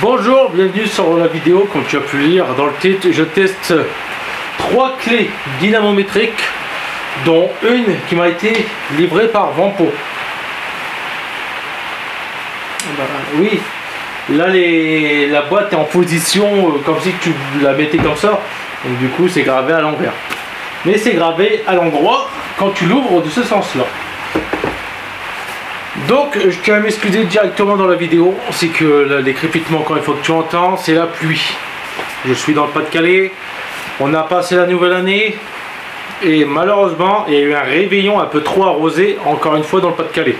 Bonjour, bienvenue sur la vidéo. Comme tu as pu lire dans le titre, je teste 3 clés dynamométriques, dont une qui m'a été livrée par Vanpo. Oui, là la boîte est en position comme si tu la mettais comme ça, donc du coup c'est gravé à l'envers. Mais c'est gravé à l'endroit quand tu l'ouvres de ce sens-là. Donc je tiens à m'excuser directement dans la vidéo, c'est que les crépitements quand il faut que tu entends, c'est la pluie. Je suis dans le Pas-de-Calais, on a passé la nouvelle année et malheureusement il y a eu un réveillon un peu trop arrosé encore une fois dans le Pas-de-Calais.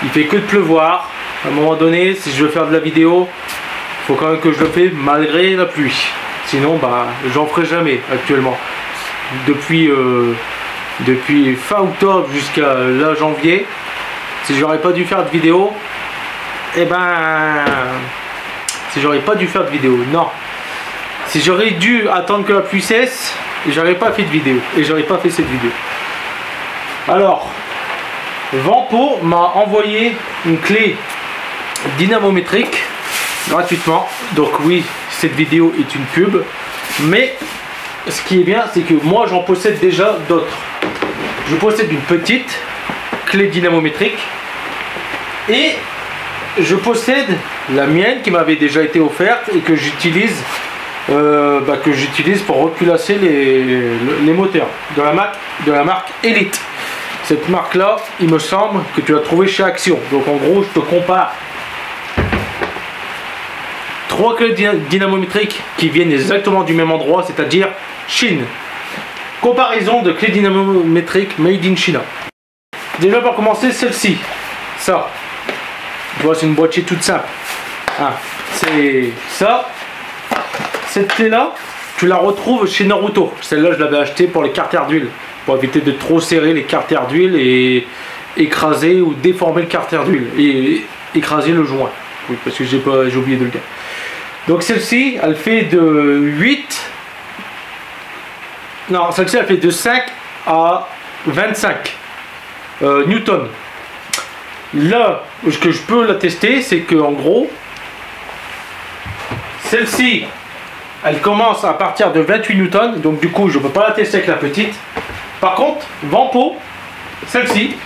Il fait que de pleuvoir. À un moment donné, si je veux faire de la vidéo, il faut quand même que je le fasse malgré la pluie. Sinon, bah, j'en ferai jamais actuellement. Depuis fin octobre jusqu'à là janvier, si j'aurais pas dû faire de vidéo, si j'aurais pas dû faire de vidéo, non. Si j'aurais dû attendre que la pluie cesse, j'aurais pas fait de vidéo et j'aurais pas fait cette vidéo. Alors, Vanpo m'a envoyé une clé dynamométrique gratuitement, donc oui, cette vidéo est une pub, mais ce qui est bien c'est que moi j'en possède déjà d'autres. Je possède une petite clé dynamométrique et je possède la mienne qui m'avait déjà été offerte et que j'utilise pour reculasser les moteurs de la marque Elite. Cette marque là, il me semble que tu l'as trouvé chez Action. Donc en gros, je te compare 3 clés dynamométriques qui viennent exactement du même endroit, c'est-à-dire Chine. Comparaison de clés dynamométriques made in China. Déjà pour commencer, celle-ci, ça, tu vois, c'est une boîtier toute simple. C'est ça. Cette clé là, tu la retrouves chez Naruto. Celle-là, je l'avais achetée pour les carters d'huile, pour éviter de trop serrer les carters d'huile et écraser ou déformer le carter d'huile et écraser le joint. Oui, parce que j'ai oublié de le dire. Donc celle-ci, elle fait de 8. Non, celle-ci, elle fait de 5 à 25 newtons. Là, ce que je peux la tester, c'est que en gros, celle-ci, elle commence à partir de 28 newtons. Donc du coup, je ne peux pas la tester avec la petite. Par contre, Vanpo, celle-ci,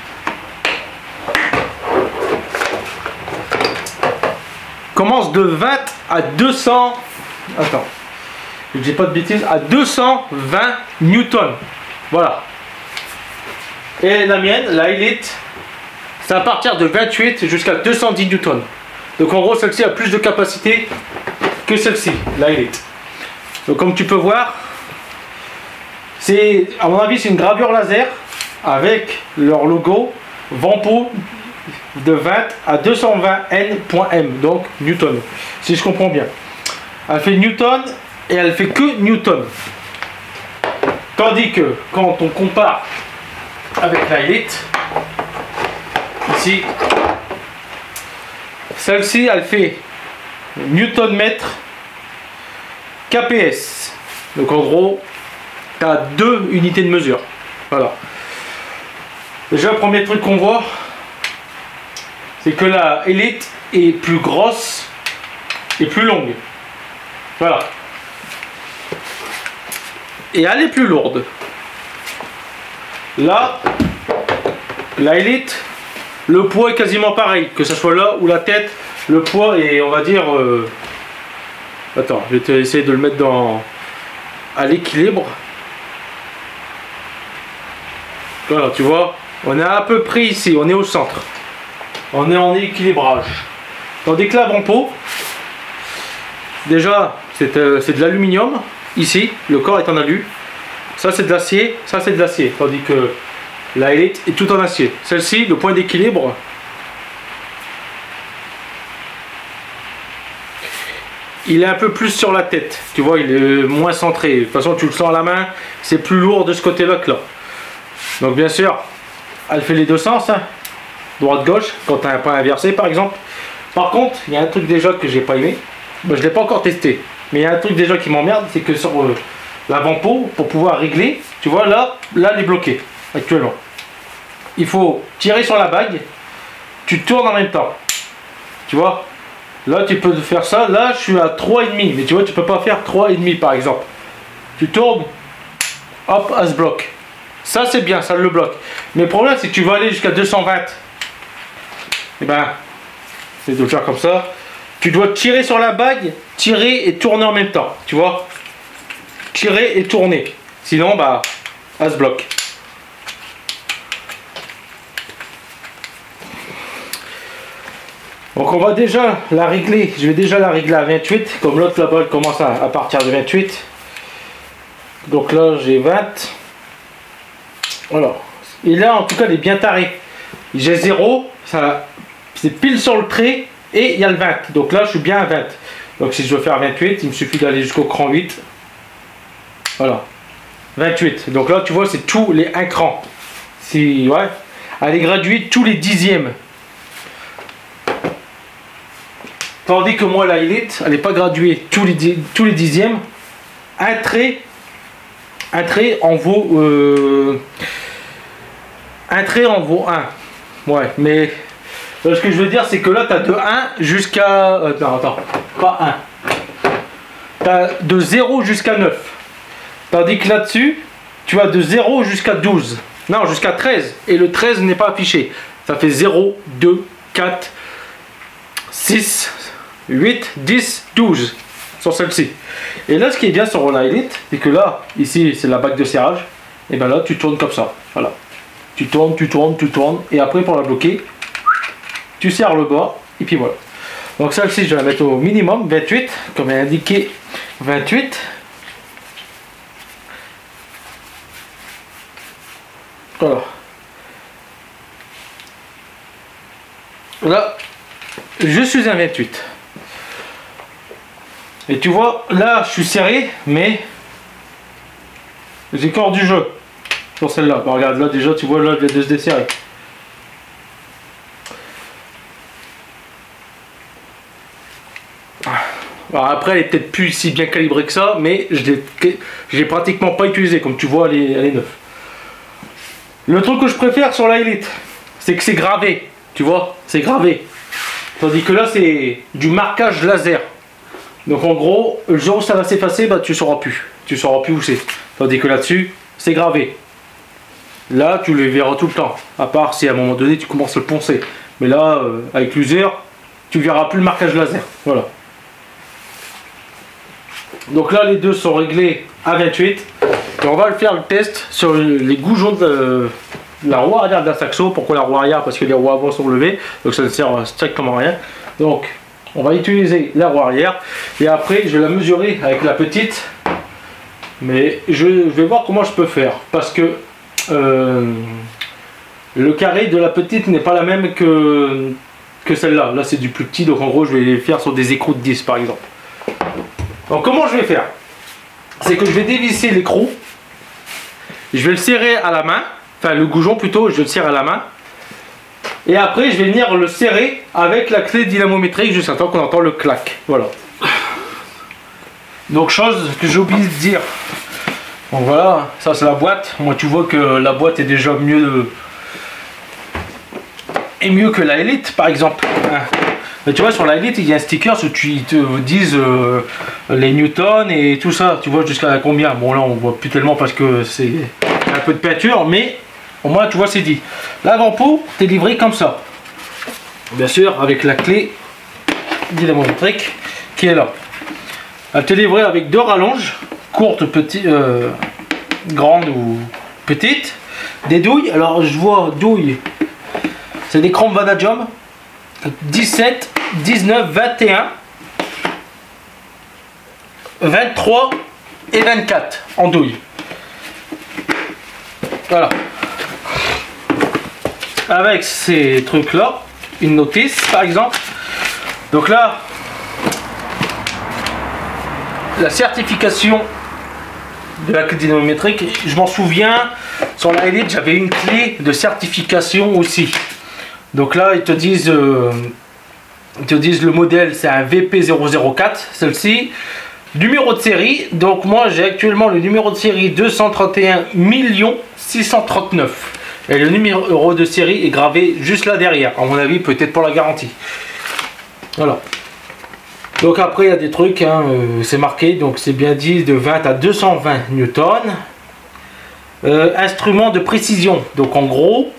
commence de 20 à 200. Attends, je dis pas de bêtises, à 220 newtons. Voilà. Et la mienne, la Elite, c'est à partir de 28 jusqu'à 210 newtons. Donc en gros, celle-ci a plus de capacité que celle-ci, la Elite. Donc comme tu peux voir, c'est, à mon avis, c'est une gravure laser avec leur logo Vanpo de 20 à 220 N.M, donc Newton, si je comprends bien. Elle fait Newton et elle fait que Newton. Tandis que quand on compare avec la Elite, ici, celle-ci, elle fait Newton mètre KPS. Donc en gros, tu as 2 unités de mesure. Voilà. Déjà, le premier truc qu'on voit, c'est que la Elite est plus grosse et plus longue. Voilà. Et elle est plus lourde. Là, la Elite, le poids est quasiment pareil. Que ce soit là ou la tête, le poids est, on va dire... Attends, je vais essayer de le mettre à l'équilibre. Voilà, tu vois, on est à peu près ici, on est au centre. On est en équilibrage. Tandis que la Vanpo, déjà, c'est de l'aluminium. Ici, le corps est en alu. Ça, c'est de l'acier. Ça, c'est de l'acier. Tandis que la Elite est tout en acier. Celle-ci, le point d'équilibre, il est un peu plus sur la tête. Tu vois, il est moins centré. De toute façon, tu le sens à la main. C'est plus lourd de ce côté-là que là. Donc, bien sûr, elle fait les deux sens. Droite-gauche, quand tu as un point inversé, par exemple. Par contre, il y a un truc déjà que j'ai pas aimé. Je ne l'ai pas encore testé. Mais il y a un truc déjà qui m'emmerde, c'est que sur l'avant-pot, pour pouvoir régler, tu vois, là, elle est bloquée actuellement. Il faut tirer sur la bague, tu tournes en même temps. Tu vois, là tu peux faire ça, là je suis à 3,5, mais tu vois, tu peux pas faire 3,5 par exemple. Tu tournes, hop, elle se bloque. Ça c'est bien, ça le bloque. Mais le problème c'est que tu vas aller jusqu'à 220. Et ben, c'est de le faire comme ça. Tu dois tirer sur la bague, tirer et tourner en même temps, tu vois. Tirer et tourner. Sinon, bah, elle se bloque. Donc on va déjà la régler, je vais déjà la régler à 28, comme l'autre là-bas elle commence à partir de 28. Donc là j'ai 20. Voilà. Et là en tout cas elle est bien tarée. J'ai 0, c'est pile sur le trait et il y a le 20. Donc là je suis bien à 20. Donc si je veux faire 28, il me suffit d'aller jusqu'au cran 8. Voilà. 28. Donc là tu vois c'est tous les 1 cran. Si, ouais. Elle est graduée tous les dixièmes. Tandis que moi la Elite, elle n'est pas graduée tous les dixièmes. Un trait en vaut un trait en vaut 1. Ouais, mais ce que je veux dire c'est que là tu as de 1 jusqu'à non, attends, pas 1. Tu as de 0 jusqu'à 9. Tandis que là-dessus, tu as de 0 jusqu'à 12. Non, jusqu'à 13 et le 13 n'est pas affiché. Ça fait 0 2 4 6 8, 10, 12 sur celle-ci. Et là, ce qui est bien sur la Elite, c'est que là, ici, c'est la bague de serrage. Et bien là, tu tournes comme ça. Voilà. Tu tournes, tu tournes, tu tournes. Et après, pour la bloquer, tu serres le bas. Et puis voilà. Donc celle-ci, je vais la mettre au minimum, 28. Comme est indiqué, 28. Voilà. Là, je suis à 28. Et tu vois, là, je suis serré, mais j'ai encore du jeu sur celle-là. Bah, regarde, là, déjà, tu vois, là, elle vient de se desserrer. Alors après, elle est peut-être plus si bien calibrée que ça, mais je l'ai pratiquement pas utilisé. Comme tu vois, elle est neuve. Le truc que je préfère sur la Elite, c'est que c'est gravé. Tu vois, c'est gravé. Tandis que là, c'est du marquage laser. Donc en gros, le jour où ça va s'effacer, bah, tu sauras plus. Tu sauras plus où c'est. Tandis que là-dessus, c'est gravé. Là, tu les verras tout le temps. À part si à un moment donné, tu commences à le poncer. Mais là, avec l'usure, tu verras plus le marquage laser. Voilà. Donc là, les deux sont réglés à 28. Et on va le faire le test sur les goujons de la roue arrière de la Saxo. Pourquoi la roue arrière? Parce que les roues avant sont levées. Donc ça ne sert strictement à rien. Donc on va utiliser la roue arrière. Et après je vais la mesurer avec la petite. Mais je vais voir comment je peux faire. Parce que le carré de la petite n'est pas la même que celle-là. Là c'est du plus petit. Donc en gros je vais les faire sur des écrous de 10 par exemple. Donc comment je vais faire? C'est que je vais dévisser l'écrou. Je vais le serrer à la main. Enfin le goujon plutôt, je le serre à la main. Et après je vais venir le serrer avec la clé dynamométrique jusqu'à temps qu'on entend le clac. Voilà. Donc chose que j'ai oublié de dire. Donc voilà, ça c'est la boîte. Moi tu vois que la boîte est déjà mieux que la Elite par exemple. Mais tu vois sur la Elite il y a un sticker où ils te disent les newtons et tout ça. Tu vois jusqu'à combien. Bon là on voit plus tellement parce que c'est un peu de peinture, mais au moins tu vois c'est dit. L'avant-pot t'es livré comme ça. Bien sûr avec la clé dynamométrique qui est là. Elle t'est livrée avec deux rallonges, courtes, petites, grandes ou petites. Des douilles, alors je vois douilles, c'est des chromes vanadium. 17, 19, 21, 23 et 24 en douille. Voilà. Avec ces trucs là, une notice par exemple. Donc là, la certification de la clé dynamométrique, je m'en souviens, sur la Elite j'avais une clé de certification aussi. Donc là ils te disent le modèle c'est un VP004, celle-ci. Numéro de série, donc moi j'ai actuellement le numéro de série 231 639. Et le numéro de série est gravé juste là derrière, à mon avis peut-être pour la garantie. Voilà. Donc après il y a des trucs, hein, c'est marqué, donc c'est bien dit de 20 à 220 newtons. Instrument de précision, donc en gros,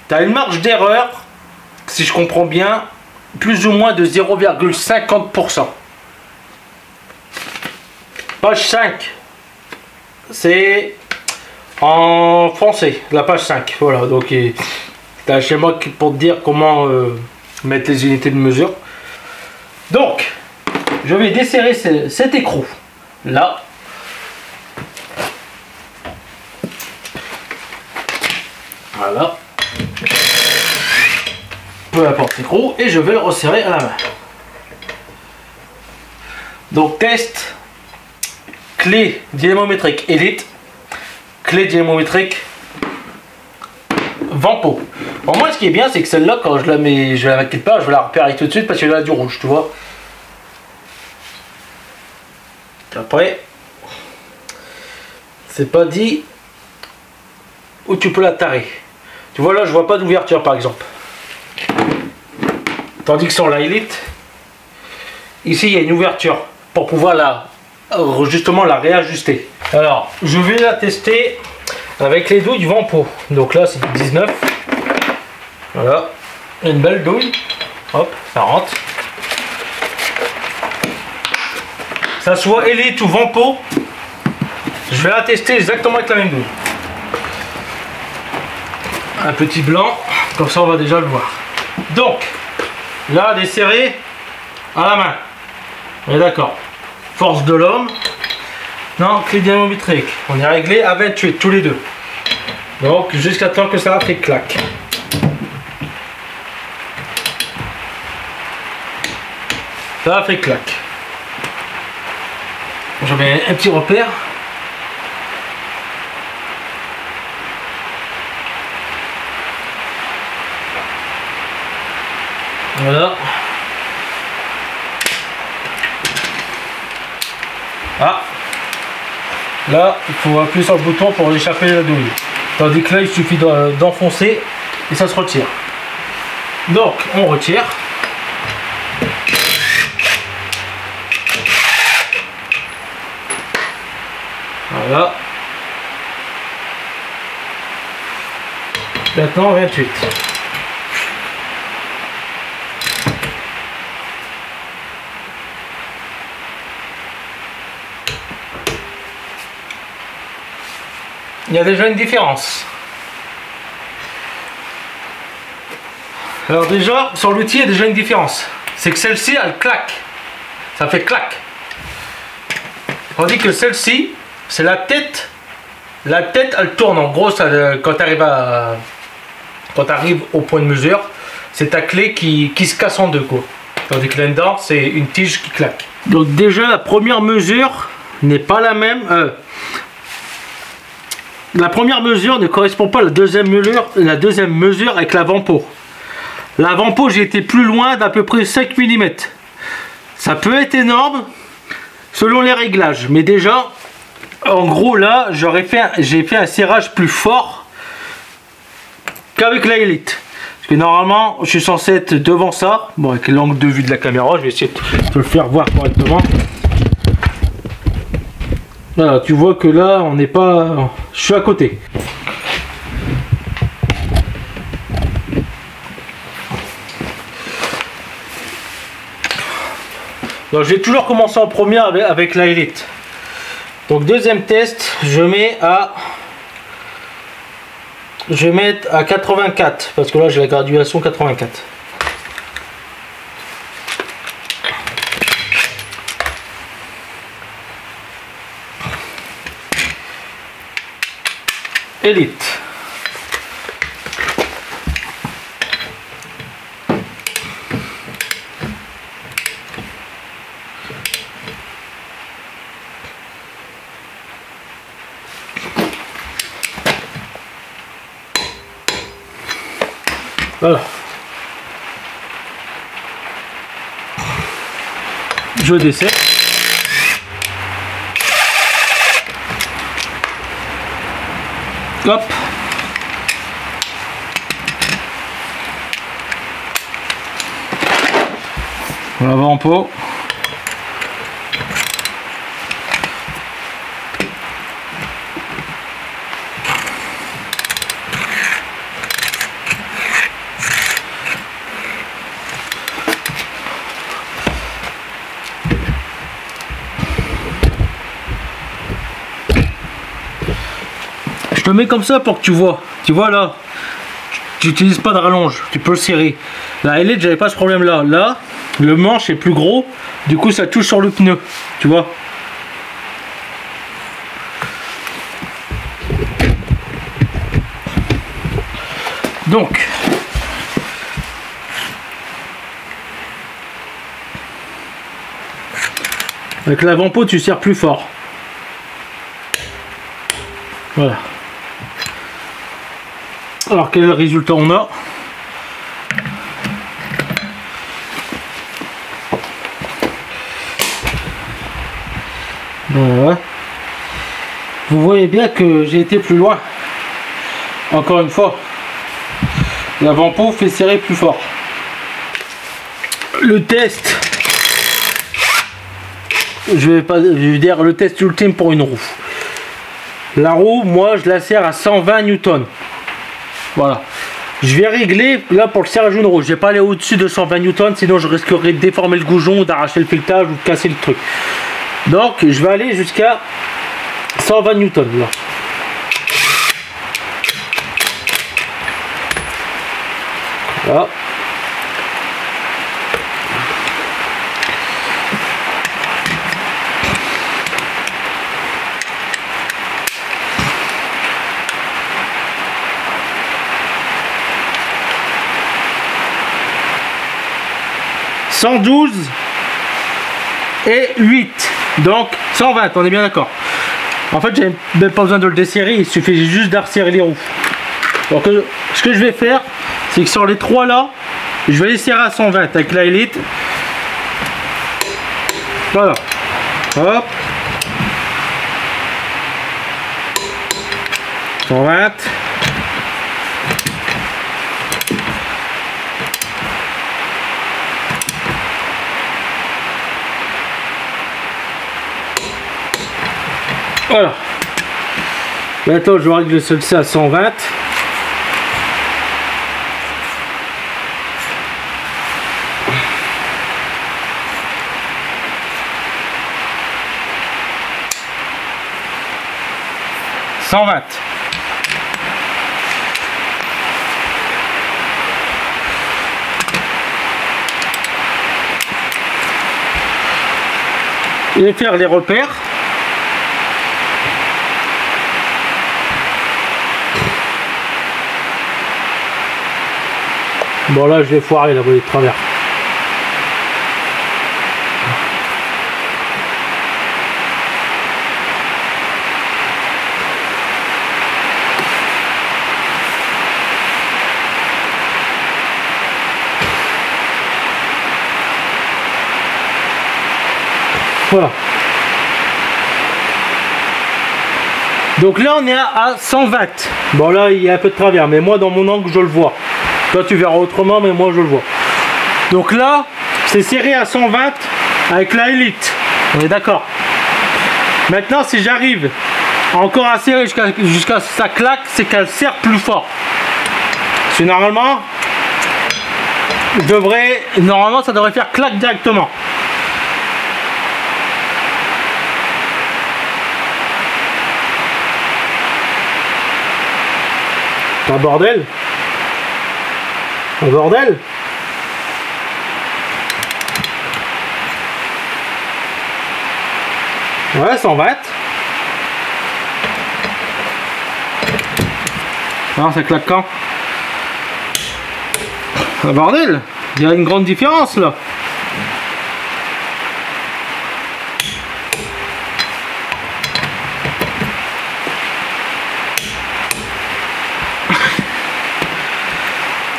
tu as une marge d'erreur, si je comprends bien, plus ou moins de 0,50%. Page 5, c'est en français, la page 5. Voilà, donc tu as chez moi pour te dire comment mettre les unités de mesure. Donc, je vais desserrer cet écrou là. Voilà. Peu importe l'écrou, et je vais le resserrer à la main. Donc, test. Clé dynamométrique Elite, clé dynamométrique Vanpo. Bon, moi ce qui est bien c'est que celle-là quand je la mets, je la mets quelque part, je vais la repérer tout de suite parce qu'elle a du rouge, tu vois. Après, c'est pas dit où tu peux la tarer. Tu vois là, je vois pas d'ouverture par exemple. Tandis que sur la Elite, ici il y a une ouverture pour pouvoir justement la réajuster. Alors je vais la tester avec les douilles Vanpo. Donc là c'est du 19. Voilà, une belle douille. Hop, ça rentre. Ça soit Elite ou Vanpo, je vais la tester exactement avec la même douille. Un petit blanc, comme ça on va déjà le voir. Donc là desserré à la main. On est d'accord. Force de l'homme. Non, clé dynamométrique. On est réglé à 28 tous les deux. Donc jusqu'à temps que ça a fait clac. Ça a fait clac. Je mets un petit repère. Voilà. Ah, là il faut appuyer sur le bouton pour échapper la douille, tandis que là il suffit d'enfoncer et ça se retire. Donc on retire. Voilà. Maintenant 28. Il y a déjà une différence. Alors déjà, sur l'outil, il y a déjà une différence. C'est que celle-ci, elle claque. Ça fait clac. Tandis que celle-ci, c'est la tête. La tête, elle tourne. En gros, ça, quand tu arrives au point de mesure, c'est ta clé qui se casse en deux, quoi. Tandis que là-dedans, c'est une tige qui claque. Donc déjà, la première mesure n'est pas la même. La première mesure ne correspond pas à la deuxième mesure avec la Vanpo. La Vanpo, j'ai été plus loin d'à peu près 5 mm. Ça peut être énorme selon les réglages. Mais déjà, en gros là, j'ai fait un serrage plus fort qu'avec la Elite. Parce que normalement, je suis censé être devant ça. Bon, avec l'angle de vue de la caméra, je vais essayer de te le faire voir correctement. Voilà, tu vois que là, on n'est pas... Je suis à côté. Donc, je vais toujours commencer en première avec la Elite. Donc, deuxième test, je vais mettre à 84. Parce que là, j'ai la graduation 84. Elite. Voilà. Je desserre. Hop. L'avant-pot. Je te mets comme ça pour que tu vois. Tu vois là, tu n'utilises pas de rallonge, tu peux le serrer. La Elite, j'avais pas ce problème là. Là, le manche est plus gros, du coup ça touche sur le pneu, tu vois. Donc, avec l'avant-pot, tu serres plus fort. Voilà. Alors quel résultat on a? Voilà. Vous voyez bien que j'ai été plus loin. Encore une fois, l'avant-pot fait serrer plus fort. Le test, je vais dire le test ultime pour une roue. La roue, moi je la serre à 120 newtons. Voilà. Je vais régler là pour le serrage d'une roue. Je vais pas aller au-dessus de 120 newtons, sinon je risquerais de déformer le goujon, d'arracher le filetage ou de casser le truc. Donc je vais aller jusqu'à 120 newtons là. Voilà. « 112 et 8, donc 120, on est bien d'accord. En fait, j'ai même pas besoin de le desserrer, il suffit juste d'arserrer les roues. Donc, ce que je vais faire, c'est que sur les trois là, je vais les serrer à 120 avec la Elite. Voilà. Hop. 120. Voilà. Maintenant, je règle celle-ci à 120. Et faire les repères. Bon là je vais foirer la volée de travers. Voilà. Donc là on est à 120. Bon là il y a un peu de travers, mais moi dans mon angle je le vois. Toi tu verras autrement, mais moi je le vois. Donc là c'est serré à 120 avec la Elite. On est d'accord. Maintenant si j'arrive encore à serrer jusqu'à ce que ça claque, c'est qu'elle serre plus fort. Parce que normalement ça devrait faire claque directement. Un bordel. Un bordel. Ouais, 120. Non, ça claque quand? Un bordel. Il y a une grande différence là.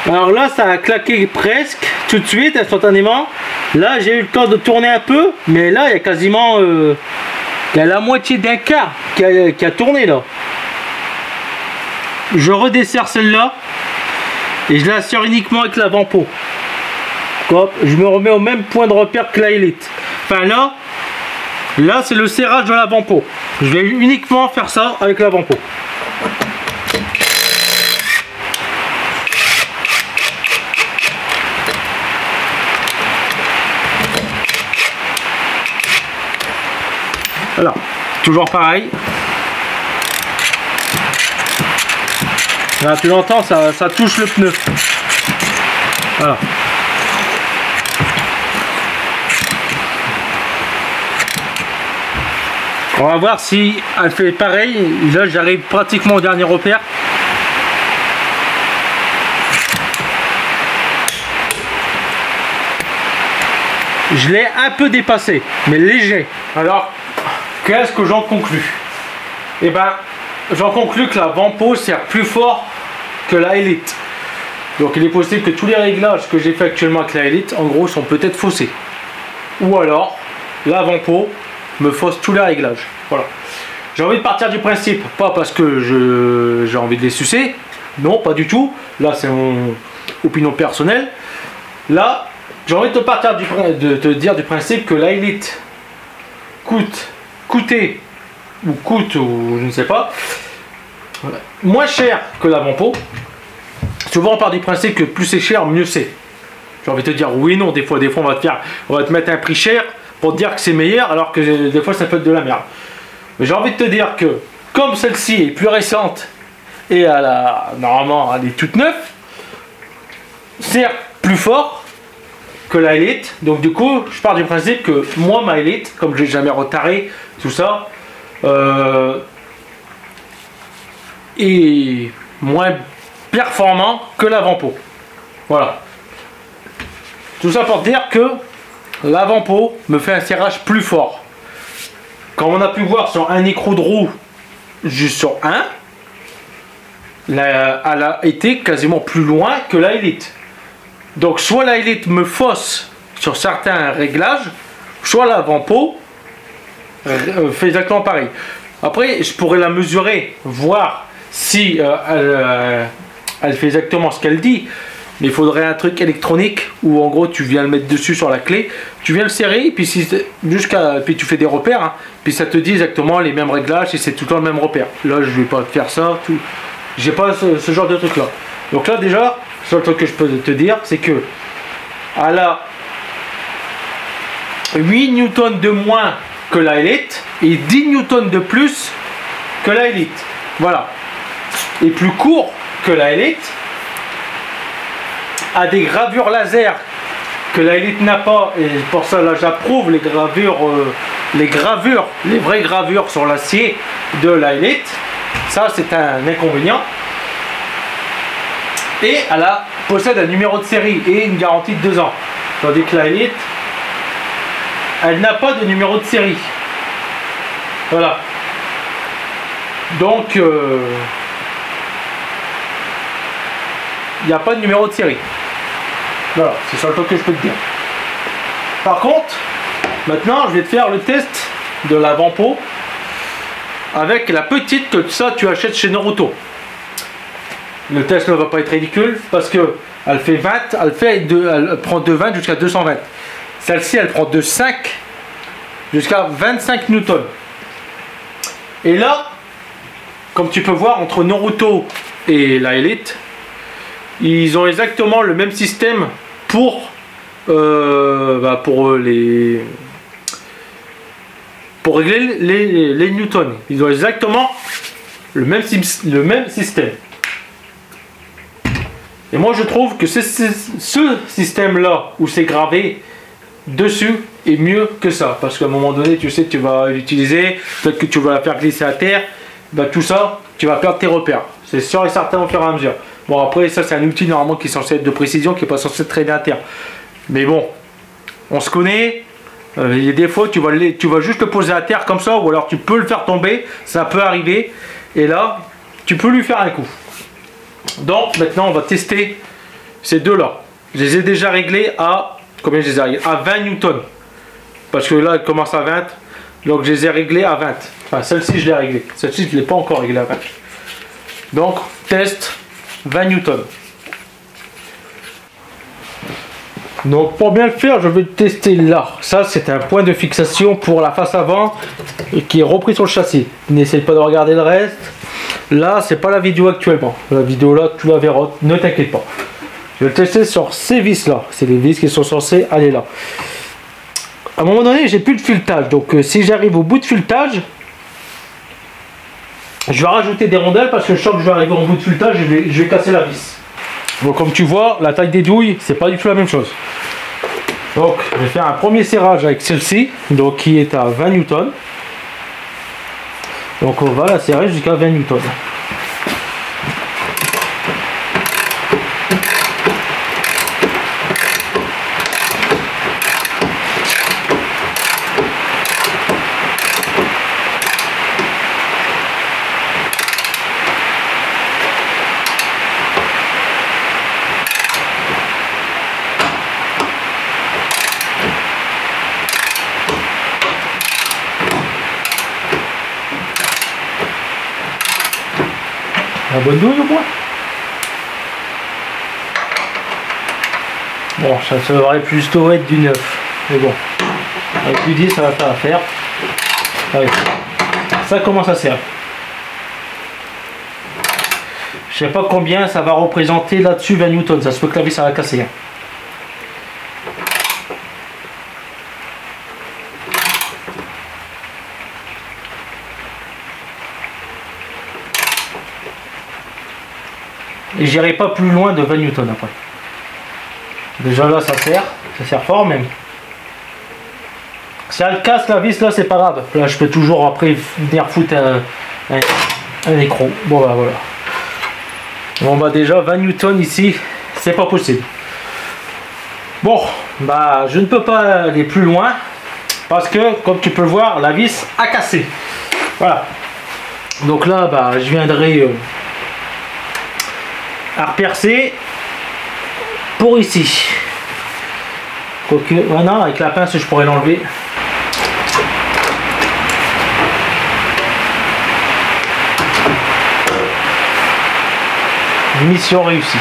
Alors là, ça a claqué presque tout de suite, instantanément. Là, j'ai eu le temps de tourner un peu, mais là, il y a quasiment il y a la moitié d'un quart qui a tourné là. je redesserre celle-là et je la serre uniquement avec l'avant-pot. Hop, je me remets au même point de repère que la Elite. Enfin là c'est le serrage de l'avant-pot. Je vais uniquement faire ça avec l'avant-pot. Voilà, toujours pareil. Là, tu l'entends, ça touche le pneu. Voilà. On va voir si elle fait pareil. Là, j'arrive pratiquement au dernier repère. Je l'ai un peu dépassé, mais léger. Alors, qu'est-ce que j'en conclus? Eh ben, j'en conclus que la Vanpo sert plus fort que la Elite. Donc, il est possible que tous les réglages que j'ai fait actuellement avec la Elite, en gros, sont peut-être faussés. Ou alors, la Vanpo me fausse tous les réglages. Voilà. J'ai envie de partir du principe, pas parce que j'ai envie de les sucer. Non, pas du tout. Là, c'est mon opinion personnelle. Là, j'ai envie de te dire du principe que la Elite coûte ou je ne sais pas, moins cher que la Vanpo. Souvent on part du principe que plus c'est cher, mieux c'est. J'ai envie de te dire oui non, des fois on va te mettre un prix cher pour te dire que c'est meilleur, alors que des fois ça peut être de la merde. Mais j'ai envie de te dire que comme celle-ci est plus récente et normalement elle est toute neuve, sert plus fort que la Elite. Donc du coup je pars du principe que moi ma Elite, comme je l'ai jamais retaré tout ça, est moins performant que la Vanpo. Voilà, tout ça pour dire que la Vanpo me fait un serrage plus fort. Comme on a pu voir sur un écrou de roue juste sur un, elle a été quasiment plus loin que la Elite. Donc soit la Elite me fausse sur certains réglages, soit la Vanpo fait exactement pareil. Après je pourrais la mesurer, voir si elle fait exactement ce qu'elle dit. Mais il faudrait un truc électronique où en gros tu viens le mettre dessus sur la clé, tu viens le serrer, puis puis tu fais des repères, hein, puis ça te dit exactement les mêmes réglages et c'est tout le temps le même repère. Là je vais pas faire ça, j'ai pas ce genre de truc là. Donc là déjà, le seul truc que je peux te dire, c'est que elle a 8 newtons de moins que la Elite et 10 newtons de plus que la Elite. Voilà. Et plus court que la Elite, a des gravures laser que la Elite n'a pas, et pour ça là j'approuve les vraies gravures sur l'acier de la Elite. Ça c'est un inconvénient. Et elle possède un numéro de série et une garantie de 2 ans. Tandis que la Elite, elle n'a pas de numéro de série. Voilà. Donc, il n'y a pas de numéro de série. Voilà, c'est ça le truc que je peux te dire. Par contre, maintenant, je vais te faire le test de la Vanpo avec la petite que ça tu achètes chez Naruto. Le test ne va pas être ridicule parce que elle fait 20, elle prend de 20 jusqu'à 220. Celle-ci, elle prend de 5 jusqu'à 25 newtons. Et là, comme tu peux voir, entre Naruto et la Elite, ils ont exactement le même système pour régler les newtons. Ils ont exactement le même système. Et moi je trouve que ce système là où c'est gravé dessus est mieux que ça, parce qu'à un moment donné tu sais que tu vas l'utiliser, peut-être que tu vas la faire glisser à terre, bah, tout ça tu vas perdre tes repères, c'est sûr et certain au fur et à mesure. Bon après ça c'est un outil normalement qui est censé être de précision, qui n'est pas censé traîner à terre, mais bon on se connaît, il y a des fois tu vas juste le poser à terre comme ça, ou alors tu peux le faire tomber, ça peut arriver, et là tu peux lui faire un coup. Donc maintenant on va tester ces deux là. Je les ai déjà réglés à combien? Je les ai réglés à 20 newtons, parce que là elle commence à 20, donc je les ai réglés à 20. Enfin celle-ci je l'ai réglée, celle-ci je ne l'ai pas encore réglée à 20. Donc test 20 newtons. Donc pour bien le faire, je vais le tester là. Ça c'est un point de fixation pour la face avant qui est repris sur le châssis. N'essaye pas de regarder le reste. Là c'est pas la vidéo actuellement. La vidéo là tu la verras, ne t'inquiète pas. Je vais le tester sur ces vis là. C'est les vis qui sont censées aller là. À un moment donné j'ai plus de filetage. Donc si j'arrive au bout de filetage, je vais rajouter des rondelles parce que je sens que je vais arriver au bout de filetage et je vais casser la vis. Donc comme tu vois, la taille des douilles, c'est pas du tout la même chose. Donc je vais faire un premier serrage avec celle-ci, donc qui est à 20 newtons. Donc on va la serrer jusqu'à 20 newtons. La bonne douille au moins. Bon, ça devrait plutôt être du 9. Mais bon, avec du 10 ça va faire l'affaire. Allez, ça commence à serrer. Je sais pas combien ça va représenter là-dessus 20 newtons. Ça se peut que la vis ça va casser. Hein. Et j'irai pas plus loin de 20 newtons après. Déjà là ça sert fort même. Si elle casse la vis là c'est pas grave. Là je peux toujours après venir foutre un écrou. Bon bah voilà. Bon bah déjà 20 newtons ici c'est pas possible. Bon bah je ne peux pas aller plus loin. Parce que comme tu peux le voir la vis a cassé. Voilà. Donc là bah je viendrai à repercer pour ici. Quoique, non, avec la pince je pourrais l'enlever. Mission réussie.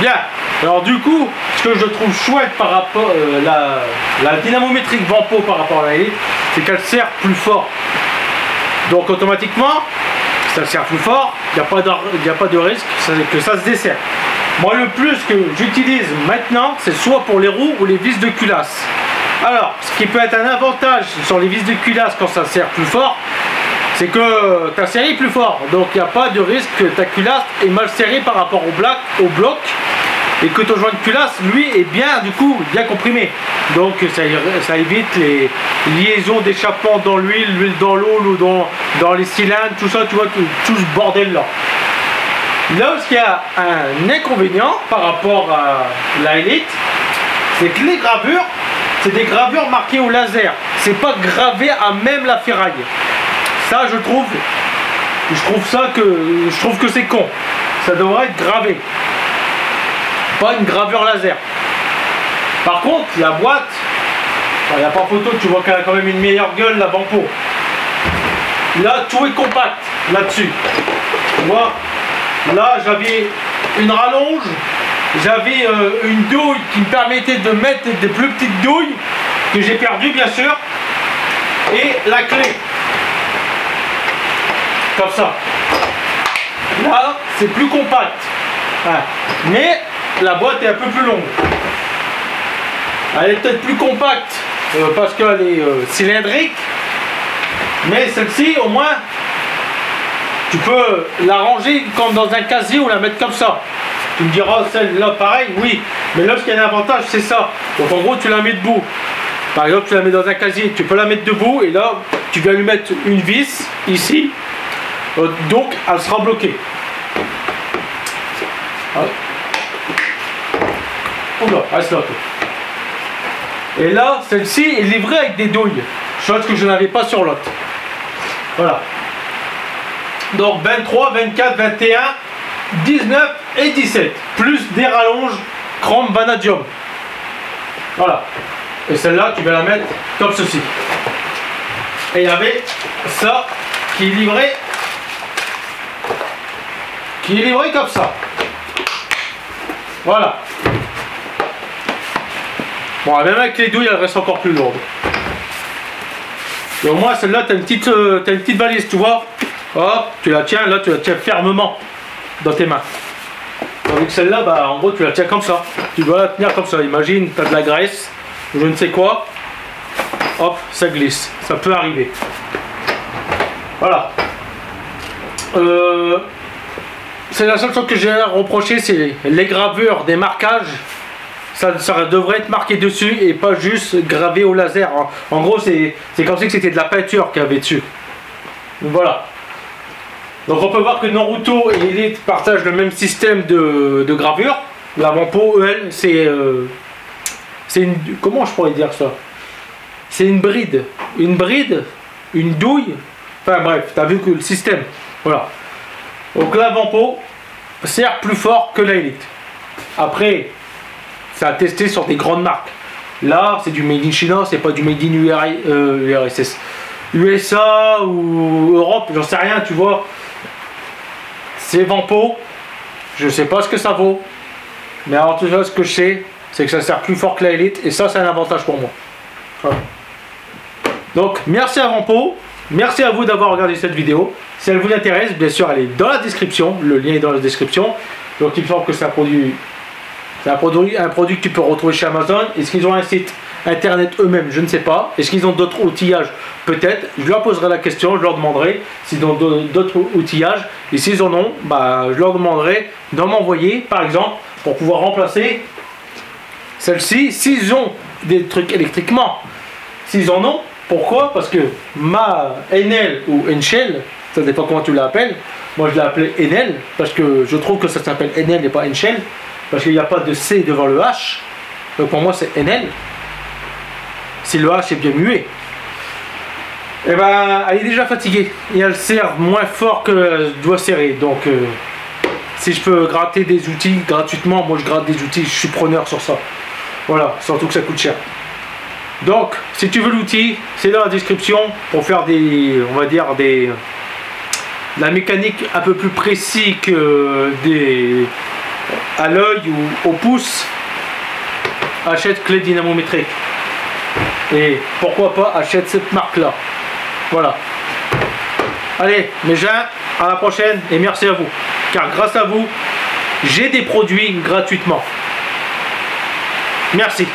Bien. Alors du coup, ce que je trouve chouette par rapport la dynamométrique Vanpo par rapport à la Elite, c'est qu'elle sert plus fort. Donc automatiquement, ça sert plus fort, il n'y a pas de risque que ça se dessert. Moi le plus que j'utilise maintenant, c'est soit pour les roues ou les vis de culasse. Alors, ce qui peut être un avantage sur les vis de culasse quand ça serre plus fort, c'est que ta série est plus fort. Donc il n'y a pas de risque que ta culasse est mal serrée par rapport au bloc. Et que ton joint de culasse, lui, est bien, du coup, bien comprimé. Donc ça évite les liaisons d'échappement dans l'huile, l'huile dans l'eau, ou dans les cylindres, tout ça, tu vois, tout ce bordel-là. Là où il y a un inconvénient par rapport à la Elite, c'est que les gravures, c'est des gravures marquées au laser. C'est pas gravé à même la ferraille. Ça, je trouve que c'est con. Ça devrait être gravé. Pas une gravure laser. Par contre, la boîte, il n'y a pas photo, tu vois qu'elle a quand même une meilleure gueule, la Vanpo. Là, tout est compact là-dessus. Tu vois, là, j'avais une rallonge, j'avais une douille qui me permettait de mettre des plus petites douilles, que j'ai perdu bien sûr, et la clé. Comme ça. Là, c'est plus compact. Ouais. Mais la boîte est un peu plus longue. Elle est peut-être plus compacte parce qu'elle est cylindrique. Mais celle-ci, au moins, tu peux la ranger comme dans un casier ou la mettre comme ça. Tu me diras, celle-là, pareil, oui. Mais là, ce qui a un avantage, c'est ça. Donc, en gros, tu la mets debout. Par exemple, tu la mets dans un casier, tu peux la mettre debout. Et là, tu vas lui mettre une vis, ici. Donc, elle sera bloquée. Oula, elle se bloque. Et là, celle-ci est livrée avec des douilles. Chose que je n'avais pas sur l'autre. Voilà. Donc 23, 24, 21, 19 et 17. Plus des rallonges chrome vanadium. Voilà. Et celle-là, tu vas la mettre comme ceci. Et il y avait ça qui est livré qui est livré comme ça. Voilà. Bon, même avec les douilles, elle reste encore plus lourde. Et au moins, celle-là, tu as une petite valise, tu vois. Hop, tu la tiens, là, tu la tiens fermement dans tes mains. Tandis que celle-là, bah, en gros, tu la tiens comme ça. Tu dois la tenir comme ça. Imagine, tu as de la graisse, ou je ne sais quoi. Hop, ça glisse. Ça peut arriver. Voilà. C'est la seule chose que j'ai à reprocher, c'est les gravures des marquages. Ça devrait être marqué dessus et pas juste gravé au laser. En gros, c'est comme si c'était de la peinture qu'il y avait dessus. Donc, voilà. Donc on peut voir que Naruto et Elite partagent le même système de gravure. L'avant-peau, elle, c'est une... Comment je pourrais dire ça? C'est une bride. Une bride, une douille. Enfin bref, t'as vu que le système. Voilà. Donc l'avant-peau sert plus fort que la Elite. Après, ça a testé sur des grandes marques. Là, c'est du Made in China, c'est pas du Made in URSS. USA ou Europe, j'en sais rien, tu vois. C'est Vampo, je sais pas ce que ça vaut. Mais en tout cas, ce que je sais, c'est que ça sert plus fort que la Elite. Et ça, c'est un avantage pour moi. Voilà. Donc, merci à Vampo. Merci à vous d'avoir regardé cette vidéo. Si elle vous intéresse, bien sûr, elle est dans la description. Le lien est dans la description. Donc, il me semble que c'est un produit que tu peux retrouver chez Amazon. Est-ce qu'ils ont un site internet eux-mêmes? Je ne sais pas. Est-ce qu'ils ont d'autres outillages? Peut-être. Je leur poserai la question, je leur demanderai s'ils ont d'autres outillages. Et s'ils en ont, bah, je leur demanderai d'en m'envoyer, par exemple, pour pouvoir remplacer celle-ci. S'ils ont des trucs électriquement, s'ils en ont, pourquoi? Parce que ma Enel ou Enshell, ça dépend comment tu l'appelles. Moi, je l'ai appelé Enel parce que je trouve que ça s'appelle Enel et pas Enshell. Parce qu'il n'y a pas de C devant le H. Donc pour moi, c'est Enel. Si le H est bien muet. Et ben, elle est déjà fatiguée. Et elle serre moins fort que doit serrer. Donc, si je peux gratter des outils gratuitement, moi je gratte des outils. Je suis preneur sur ça. Voilà, surtout que ça coûte cher. Donc, si tu veux l'outil, c'est dans la description pour faire des, on va dire, la mécanique un peu plus précis que à l'œil ou au pouce. Achète clé dynamométrique. Et pourquoi pas achète cette marque là. Voilà. Allez, mes gens, à la prochaine et merci à vous. Car grâce à vous, j'ai des produits gratuitement. Merci.